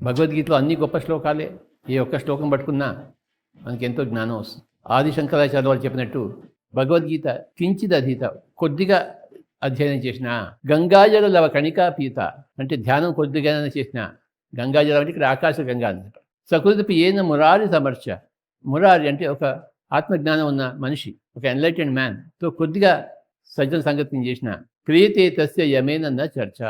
భగవద్గీతలో అన్ని గొప్ప శ్లోకాలే. ఏ ఒక్క శ్లోకం పట్టుకున్నా మనకి ఎంతో జ్ఞానం వస్తుంది. ఆది శంకరాచార్య వాళ్ళు చెప్పినట్టు భగవద్గీత కించిద్ అధీత, కొద్దిగా అధ్యయనం చేసిన గంగాజల లవ కణికా పీత, అంటే ధ్యానం కొద్దిగా చేసిన గంగాజలం అంటే ఇక్కడ ఆకాశ గంగా అన్నమాట. సకృతపి ఏన మురారి సమర్చ, మురారి అంటే ఒక ఆత్మజ్ఞానం ఉన్న మనిషి, ఒక ఎన్లైటెండ్ మ్యాన్ తో కొద్దిగా సజ్జన సంగతిని చేసిన క్రియతే తస్య యమేనన్న చర్చ.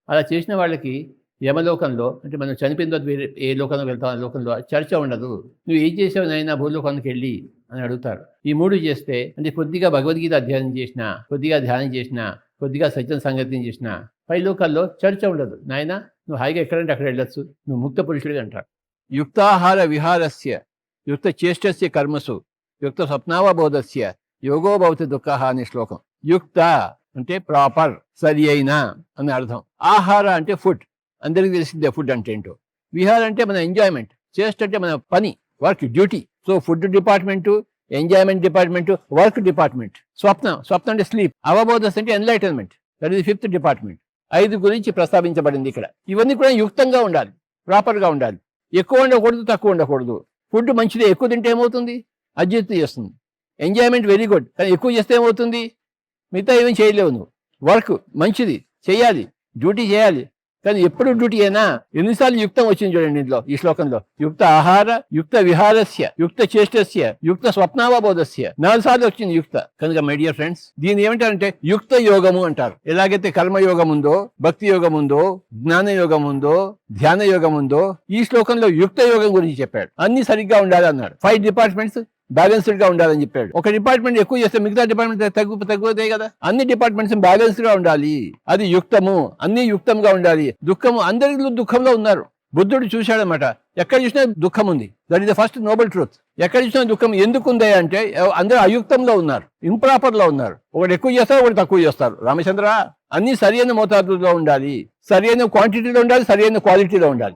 అలా చేసిన వాళ్ళకి యమలోకంలో, అంటే మనం చనిపోయిన తర్వాత వేరే ఏ లోకంలో వెళ్తాం, ఆ లోకంలో చర్చ ఉండదు. నువ్వు ఏం చేసావు నాయనా భూలోకానికి వెళ్ళి అని అడుగుతారు. ఈ మూడు చేస్తే, అంటే కొద్దిగా భగవద్గీత అధ్యయనం చేసిన, కొద్దిగా ధ్యానం చేసిన, కొద్దిగా సజ్జన సంగతిని చేసిన, పై లోకాల్లో చర్చ ఉండదు. నాయన నువ్వు హాయిగా ఎక్కడంటే అక్కడ వెళ్ళొచ్చు, నువ్వు ముక్త పురుషుడిగా అంటారు. యుక్తాహార విహారస్య యుక్త చేష్టస్య కర్మసు యుక్త స్వప్నావబోధస్య యోగో భవతి దుఃఖః అనే శ్లోకం. యుక్త అంటే ప్రాపర్, సరి అయిన అని అర్థం. ఆహార అంటే ఫుడ్, అందరికీ తెలిసిందే ఫుడ్ అంటే ఏంటో. విహార అంటే మన ఎంజాయ్మెంట్, చేస్ట్ అంటే మన పని, work, duty. So food department, enjoyment department, work department. స్వప్నం అంటే స్లీప్. అవబోధస్ అంటే enlightenment, that is 5th department. 5 గురించి ప్రస్తావించబడింది ఇక్కడ. ఇవన్నీ కూడా యుక్తంగా ఉండాలి, ప్రాపర్గా ఉండాలి. ఎక్కువ ఉండకూడదు, తక్కువ ఉండకూడదు. ఫుడ్ మంచిది, ఎక్కువ తింటే ఏమవుతుంది? అజీర్తి చేస్తుంది. ఎంజాయ్మెంట్ వెరీ గుడ్, కానీ ఎక్కువ చేస్తే ఏమవుతుంది? మిగతా ఏమీ చేయలేవు నువ్వు. వర్క్ మంచిది, చేయాలి, డ్యూటీ చేయాలి, కానీ ఎప్పుడు డ్యూటీ అయినా. ఎన్నిసార్లు యుక్తం వచ్చింది చూడండి ఇందులో, ఈ శ్లోకంలో. యుక్త ఆహార యుక్త విహారస్య యుక్త చేష్టస్య యుక్త స్వప్నావబోధస్య 4 సార్లు వచ్చింది యుక్త. కనుక మై డియర్ ఫ్రెండ్స్, దీన్ని ఏమంటారంటే యుక్త యోగము అంటారు. ఎలాగైతే కర్మయోగం ఉందో, భక్తి యోగం ఉందో, జ్ఞాన యోగం ఉందో, ధ్యాన యోగం ఉందో, ఈ శ్లోకంలో యుక్త యోగం గురించి చెప్పాడు. అన్ని సరిగ్గా ఉండాలి అన్నాడు. 5 డిపార్ట్మెంట్స్ బ్యాలెన్స్డ్ గా ఉండాలని చెప్పాడు. ఒక డిపార్ట్మెంట్ ఎక్కువ చేస్తే మిగతా డిపార్ట్మెంట్ తగ్గుతాయి కదా. అన్ని డిపార్ట్మెంట్స్ బ్యాలెన్స్డ్ గా ఉండాలి, అది యుక్తము. అన్ని యుక్తంగా ఉండాలి. దుఃఖము, అందరిలో దుఃఖంలో ఉన్నారు. బుద్ధుడు చూశాడనమాట, ఎక్కడ చూసినా దుఃఖం ఉంది. That is the first Nobel truth. ఎక్కడ చూసినా దుఃఖం ఎందుకు ఉంది అంటే అందరూ అయుక్తంలో ఉన్నారు, ఇంప్రాపర్ లో ఉన్నారు. ఒకటి ఎక్కువ చేస్తారు, ఒకటి తక్కువ చేస్తారు. రామచంద్ర, అన్ని సరైన మోతాదులో ఉండాలి, సరైన క్వాంటిటీలో ఉండాలి, సరైన క్వాలిటీలో ఉండాలి.